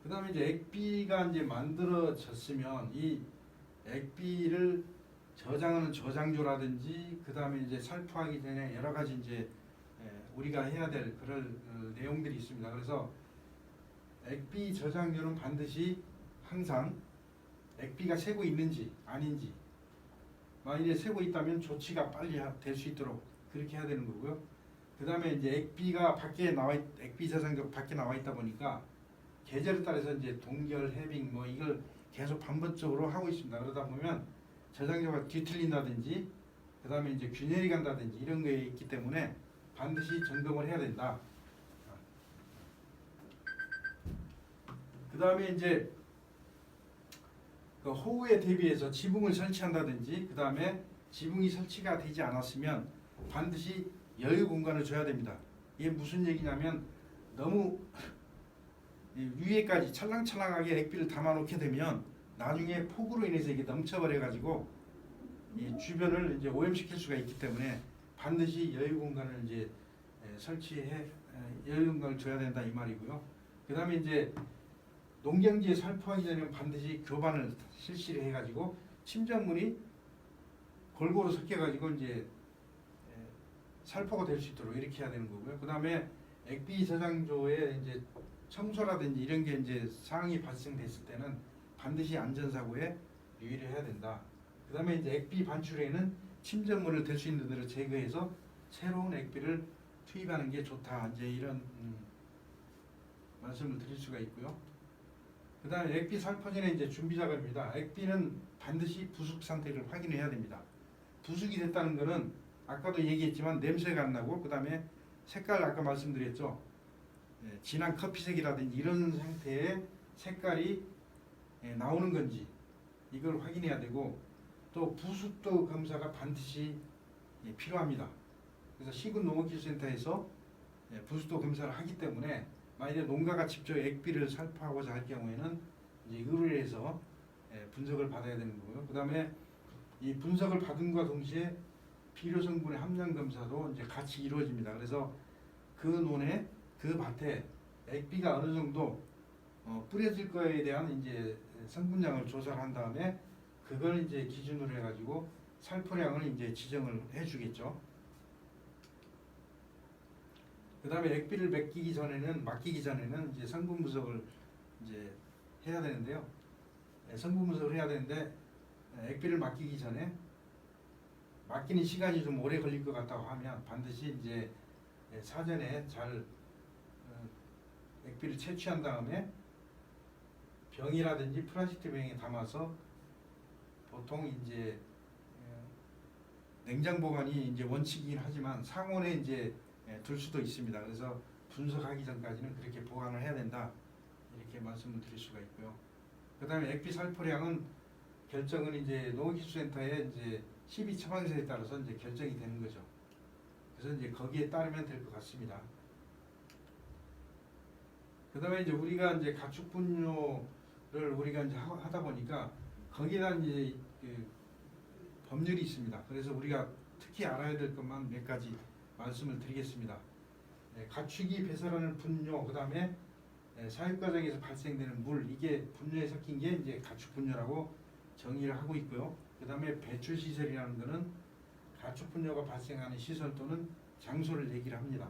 그다음에 이제 액비가 이제 만들어졌으면 이 액비를 저장하는 저장조라든지 그다음에 이제 살포하기 전에 여러 가지 이제 우리가 해야 될 그런 내용들이 있습니다. 그래서 액비 저장조는 반드시 항상 액비가 새고 있는지 아닌지, 만일에 새고 있다면 조치가 빨리 될 수 있도록 그렇게 해야 되는 거고요. 그 다음에 이제 액비가 액비 저장조 밖에 나와 있다 보니까 계절에 따라서 이제 동결, 해빙 뭐 이걸 계속 반복적으로 하고 있습니다. 그러다 보면 저장조가 뒤틀린다든지 그 다음에 이제 균열이 간다든지 이런 게 있기 때문에 반드시 점검을 해야 된다. 그 다음에 이제 그 호우에 대비해서 지붕을 설치한다든지 그 다음에 지붕이 설치가 되지 않았으면 반드시 여유 공간을 줘야 됩니다. 이게 무슨 얘기냐면 너무 위에까지 찰랑찰랑하게 액비를 담아놓게 되면 나중에 폭우로 인해서 이게 넘쳐버려 가지고 이 주변을 이제 오염시킬 수가 있기 때문에 반드시 여유 공간을 이제 여유 공간을 줘야 된다 이 말이고요. 그 다음에 이제 농경지에 살포하기 전에 반드시 교반을 실시를 해가지고 침전물이 골고루 섞여가지고 이제 살포가 될 수 있도록 이렇게 해야 되는 거고요. 그 다음에 액비 저장조에 이제 청소라든지 이런 게 이제 상황이 발생됐을 때는 반드시 안전사고에 유의를 해야 된다. 그 다음에 이제 액비 반출에는 침전물을 될 수 있는 대로 제거해서 새로운 액비를 투입하는 게 좋다. 이제 이런 말씀을 드릴 수가 있고요. 그 다음에 액비 살포 전에 이제 준비 작업입니다. 액비는 반드시 부숙 상태를 확인해야 됩니다. 부숙이 됐다는 것은 아까도 얘기했지만 냄새가 안 나고 그 다음에 색깔 아까 말씀드렸죠. 진한 커피색이라든지 이런 상태의 색깔이 나오는 건지 이걸 확인해야 되고 또 부숙도 검사가 반드시 필요합니다. 그래서 시군농업기술센터에서 부숙도 검사를 하기 때문에 만약에 농가가 직접 액비를 살포하고자 할 경우에는 이제 의뢰를 해서 분석을 받아야 되는 거고요. 그 다음에 이 분석을 받은과 동시에 비료 성분의 함량 검사도 이제 같이 이루어집니다. 그래서 그 논에 그 밭에 액비가 어느 정도 뿌려질 거에 대한 이제 성분량을 조사를 한 다음에 그걸 이제 기준으로 해가지고 살포량을 이제 지정을 해주겠죠. 그 다음에 액비를 맡기기 전에는 이제 성분 분석을 이제 해야 되는데요. 성분 분석을 해야 되는데 액비를 맡기기 전에 맡기는 시간이 좀 오래 걸릴 것 같다고 하면 반드시 이제 사전에 잘 액비를 채취한 다음에 병이라든지 플라스틱 병에 담아서 보통 이제 냉장 보관이 이제 원칙이긴 하지만 상온에 이제 둘 수도 있습니다. 그래서 분석하기 전까지는 그렇게 보관을 해야 된다 이렇게 말씀을 드릴 수가 있고요. 그다음에 액비 살포량은 결정은 이제 농업기술센터의 이제 12 처방서에 따라서 이제 결정이 되는 거죠. 그래서 이제 거기에 따르면 될 것 같습니다. 그다음에 이제 우리가 이제 가축 분뇨를 우리가 이제 하다 보니까 거기에다 이제 그 법률이 있습니다. 그래서 우리가 특히 알아야 될 것만 몇 가지 말씀을 드리겠습니다. 가축이 배설하는 분뇨, 그다음에 사육 과정에서 발생되는 물, 이게 분뇨에 섞인 게 이제 가축 분뇨라고 정의를 하고 있고요. 그다음에 배출 시설이라는 것은 가축 분뇨가 발생하는 시설 또는 장소를 얘기를 합니다.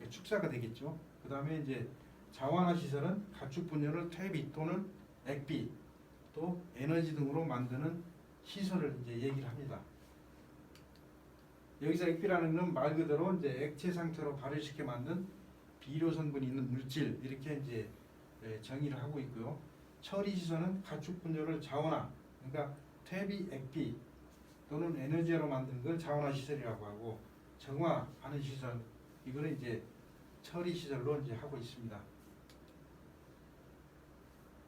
축사가 되겠죠. 그다음에 이제 자원화 시설은 가축 분뇨를 퇴비 또는 액비 또 에너지 등으로 만드는 시설을 이제 얘기를 합니다. 여기서 액비라는 건 말 그대로 이제 액체 상태로 발효시켜 만든 비료 성분이 있는 물질, 이렇게 이제 정의를 하고 있고요. 처리 시설은 가축 분뇨를 자원화, 그러니까 퇴비, 액비 또는 에너지로 만드는 걸 자원화 시설이라고 하고, 정화하는 시설, 이거는 이제 처리 시설로 이제 하고 있습니다.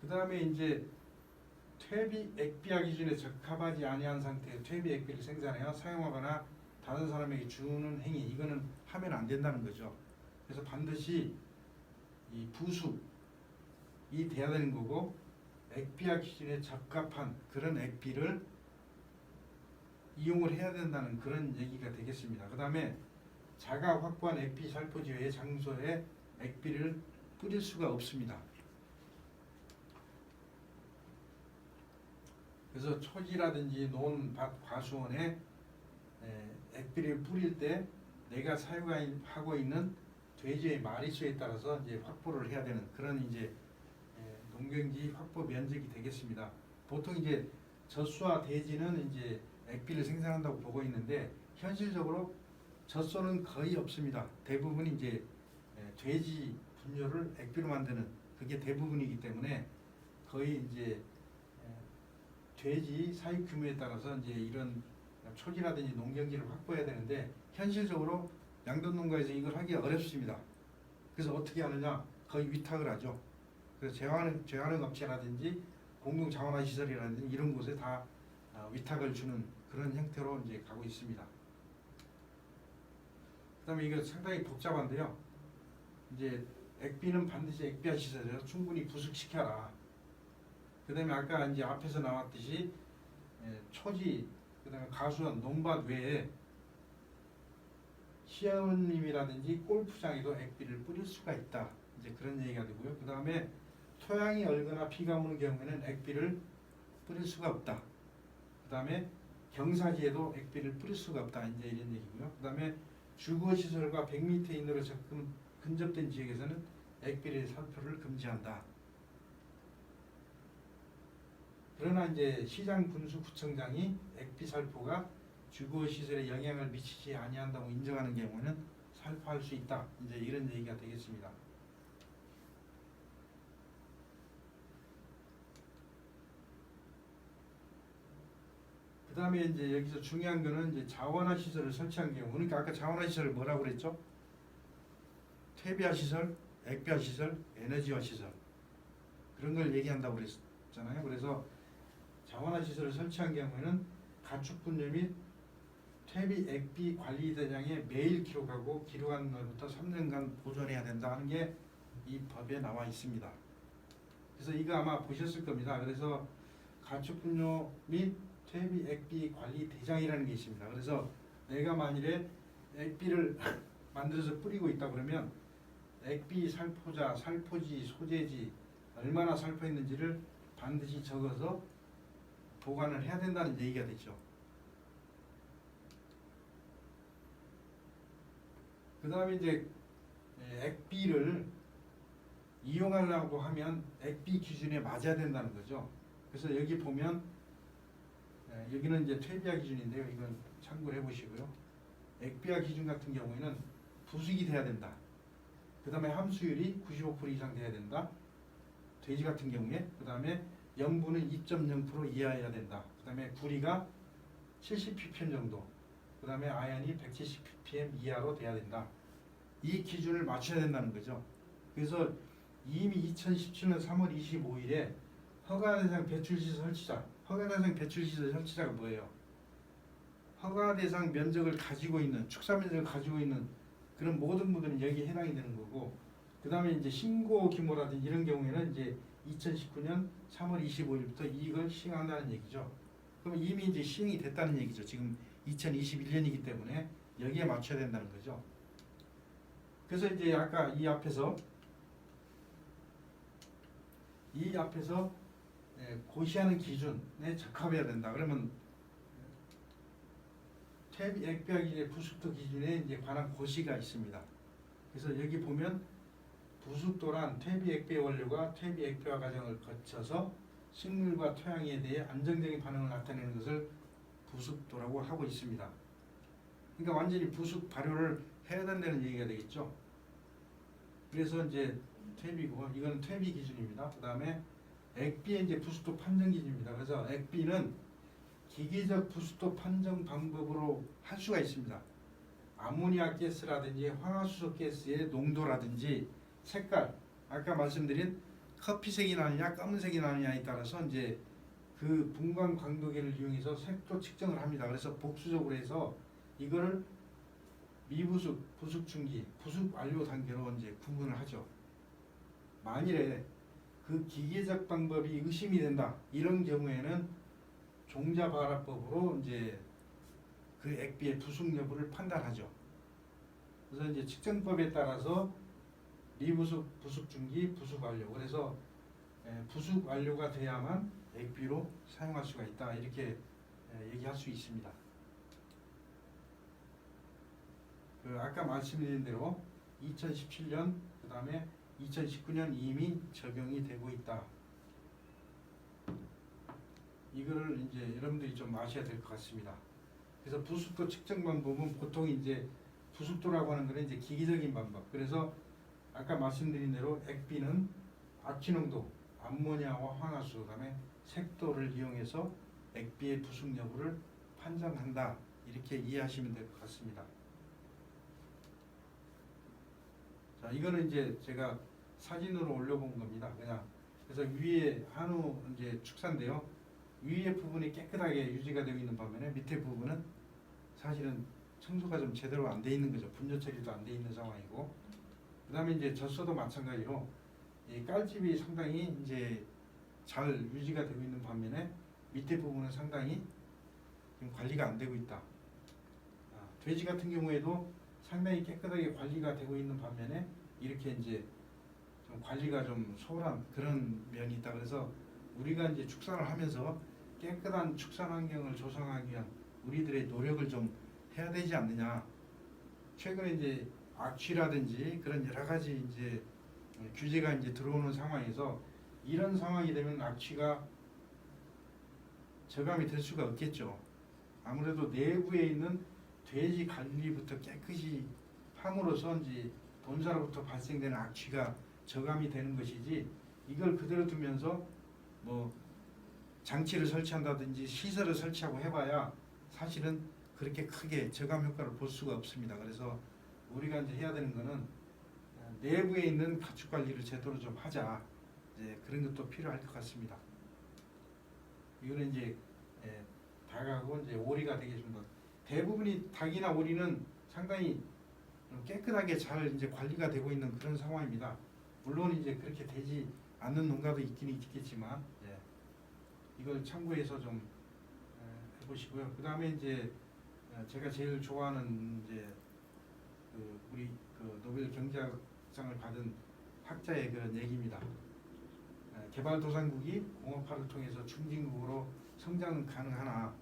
그 다음에 이제 퇴비, 액비화 기준에 적합하지 아니한 상태의 퇴비, 액비를 생산하여 사용하거나 다른 사람에게 주는 행위, 이거는 하면 안 된다는 거죠. 그래서 반드시 이 부수이 돼야 되는 거고, 액비화 기준에 적합한 그런 액비를 이용을 해야 된다는 그런 얘기가 되겠습니다. 그 다음에 자가 확보한 액비 살포지 외의 장소에 액비를 뿌릴 수가 없습니다. 그래서 초지라든지 논밭 과수원에 액비를 뿌릴 때 내가 사용하고 있는 돼지의 마리수에 따라서 이제 확보를 해야 되는 그런 이제 농경지 확보 면적이 되겠습니다. 보통 이제 젖소와 돼지는 이제 액비를 생산한다고 보고 있는데 현실적으로 젖소는 거의 없습니다. 대부분 이제 돼지 분뇨를 액비로 만드는 그게 대부분이기 때문에 거의 이제 돼지 사육 규모에 따라서 이제 이런 초지라든지 농경지를 확보해야 되는데 현실적으로 양돈 농가에서 이걸 하기 어렵습니다. 그래서 어떻게 하느냐? 거의 위탁을 하죠. 그래서 재활용 업체라든지 공동 자원화 시설이라든지 이런 곳에 다 위탁을 주는 그런 형태로 이제 가고 있습니다. 그다음에 이거 상당히 복잡한데요. 이제 액비는 반드시 액비화 시설에서 충분히 부숙시켜라. 그다음에 아까 이제 앞에서 나왔듯이 초지, 그다음에 가수원, 논밭 외에 시어머님이라든지 골프장에도 액비를 뿌릴 수가 있다. 이제 그런 얘기가 되고요. 그다음에 토양이 얼거나 비가 오는 경우에는 액비를 뿌릴 수가 없다. 그다음에 경사지에도 액비를 뿌릴 수가 없다. 이제 이런 얘기고요. 그다음에 주거 시설과 100m 이내로 접근 근접된 지역에서는 액비를 살포를 금지한다. 그러나 이제 시장 군수 구청장이 액비 살포가 주거 시설에 영향을 미치지 아니한다고 인정하는 경우는 살포할 수 있다. 이제 이런 얘기가 되겠습니다. 그 다음에 이제 여기서 중요한 거는 이제 자원화 시설을 설치한 경우, 그러니까 아까 자원화 시설을 뭐라고 그랬죠? 퇴비화 시설, 액비화 시설, 에너지화 시설, 그런 걸 얘기한다고 그랬잖아요. 그래서 자원화 시설을 설치한 경우에는 가축 분뇨 및 퇴비, 액비 관리 대장에 매일 기록하고 기록한 날부터 3년간 보존해야 된다 하는 게 이 법에 나와 있습니다. 그래서 이거 아마 보셨을 겁니다. 그래서 가축 분뇨 및 퇴비, 액비 관리 대장이라는 게 있습니다. 그래서 내가 만일에 액비를 만들어서 뿌리고 있다 그러면 액비 살포자, 살포지, 소재지 얼마나 살포했는지를 반드시 적어서 보관을 해야 된다는 얘기가 되죠. 그 다음에 이제 액비를 이용하려고 하면 액비 기준에 맞아야 된다는 거죠. 그래서 여기 보면 여기는 이제 퇴비화 기준인데요. 이건 참고를 해보시고요. 액비화 기준 같은 경우에는 부숙이 돼야 된다. 그 다음에 함수율이 95% 이상 돼야 된다. 돼지 같은 경우에. 그 다음에 염분은 2.0% 이하여야 된다. 그 다음에 구리가 70ppm 정도. 그 다음에 아연이 170ppm 이하로 돼야 된다. 이 기준을 맞춰야 된다는 거죠. 그래서 이미 2017년 3월 25일에 허가 대상 배출시설 설치자. 허가 대상 배출시설 설치자가 뭐예요? 허가 대상 면적을 가지고 있는, 축사 면적을 가지고 있는 그런 모든 분들은 여기에 해당이 되는 거고, 그 다음에 이제 신고 규모라든지 이런 경우에는 이제 2019년 3월 25일부터 이익을 시행한다는 얘기죠. 그럼 이미 이제 시행이 됐다는 얘기죠. 지금 2021년이기 때문에 여기에 맞춰야 된다는 거죠. 그래서 이제 아까 이 앞에서 고시하는 기준에 적합해야 된다. 그러면 퇴비 액비화 기준의 부숙도 기준에 이제 관한 고시가 있습니다. 그래서 여기 보면 부숙도란 퇴비 액비화 원료가 퇴비 액비화 과정을 거쳐서 식물과 토양에 대해 안정적인 반응을 나타내는 것을 부숙도라고 하고 있습니다. 그러니까 완전히 부숙 발효를 해야 된다는 얘기가 되겠죠. 그래서 이제 퇴비고, 이건 퇴비 기준입니다. 그 다음에 액비의 이제 부숙도 판정 기준입니다. 그래서 액비는 기계적 부숙도 판정 방법으로 할 수가 있습니다. 아모니아 가스라든지 황화수소 가스의 농도라든지 색깔, 아까 말씀드린 커피색이 나느냐 검은색이 나느냐에 따라서 이제 그 분광 광도계를 이용해서 색도 측정을 합니다. 그래서 복수적으로 해서 이거를 미부숙, 부숙 중기, 부숙 완료 단계로 이제 구분을 하죠. 만일에 그 기계적 방법이 의심이 된다, 이런 경우에는 종자발화법으로 이제 그 액비의 부숙 여부를 판단하죠. 그래서 이제 측정법에 따라서 미부숙, 부숙 중기, 부숙 완료. 그래서 부숙 완료가 돼야만 액비로 사용할 수가 있다, 이렇게 얘기할 수 있습니다. 그 아까 말씀드린 대로 2017년 그 다음에 2019년 이미 적용이 되고 있다. 이거를 이제 여러분들이 좀 아셔야 될 것 같습니다. 그래서 부숙도 측정 방법은 보통 이제 부숙도라고 하는 것은 이제 기계적인 방법. 그래서 아까 말씀드린 대로 액비는 악취농도, 암모니아와 황화수, 그다음에 색도를 이용해서 액비의 부숙 여부를 판정한다. 이렇게 이해하시면 될 것 같습니다. 자, 이거는 이제 제가 사진으로 올려본 겁니다. 그냥 그래서 위에 한우 이제 축사인데요. 위에 부분이 깨끗하게 유지가 되고 있는 반면에 밑에 부분은 사실은 청소가 좀 제대로 안 돼 있는 거죠. 분뇨 처리도 안 돼 있는 상황이고, 그 다음에 이제 젖소도 마찬가지로 이 깔집이 상당히 이제 잘 유지가 되고 있는 반면에 밑에 부분은 상당히 좀 관리가 안 되고 있다. 돼지 같은 경우에도 상당히 깨끗하게 관리가 되고 있는 반면에 이렇게 이제 좀 관리가 좀 소홀한 그런 면이 있다. 그래서 우리가 이제 축산을 하면서 깨끗한 축산 환경을 조성하기 위한 우리들의 노력을 좀 해야 되지 않느냐. 최근에 이제 악취라든지 그런 여러 가지 이제 규제가 이제 들어오는 상황에서 이런 상황이 되면 악취가 저감이 될 수가 없겠죠. 아무래도 내부에 있는 돼지 관리부터 깨끗이 함으로써 이제 본사로부터 발생되는 악취가 저감이 되는 것이지, 이걸 그대로 두면서 뭐 장치를 설치한다든지 시설을 설치하고 해봐야 사실은 그렇게 크게 저감 효과를 볼 수가 없습니다. 그래서 우리가 이제 해야 되는 거는 내부에 있는 가축 관리를 제대로 좀 하자. 이제 그런 것도 필요할 것 같습니다. 이거는 이제 닭하고 이제 오리가 되겠습니다. 대부분이 닭이나 오리는 상당히 깨끗하게 잘 이제 관리가 되고 있는 그런 상황입니다. 물론 이제 그렇게 되지 않는 농가도 있기는 있겠지만, 이걸 참고해서 좀 해보시고요. 그 다음에 이제 제가 제일 좋아하는 이제 우리 노벨 경제학상을 받은 학자의 그런 얘기입니다. 개발도상국이 공업화를 통해서 중진국으로 성장 가능하나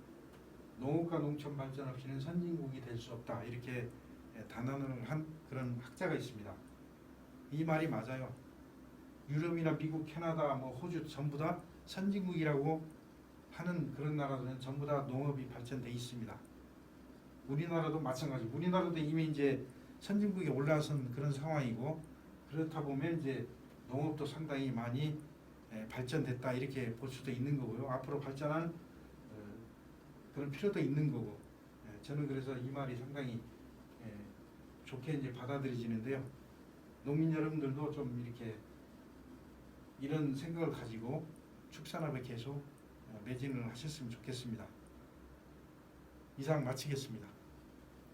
농업과 농촌 발전 없이는 선진국이 될 수 없다. 이렇게 단언을 한 그런 학자가 있습니다. 이 말이 맞아요. 유럽이나 미국, 캐나다, 뭐 호주 전부 다 선진국이라고 하는 그런 나라들은 전부 다 농업이 발전돼 있습니다. 우리나라도 마찬가지. 우리나라도 이미 이제 선진국에 올라선 그런 상황이고, 그렇다 보면 이제 농업도 상당히 많이 발전됐다, 이렇게 볼 수도 있는 거고요. 앞으로 발전할 그런 필요도 있는 거고, 저는 그래서 이 말이 상당히 좋게 이제 받아들여지는데요. 농민 여러분들도 좀 이렇게 이런 생각을 가지고 축산업에 계속 매진을 하셨으면 좋겠습니다. 이상 마치겠습니다.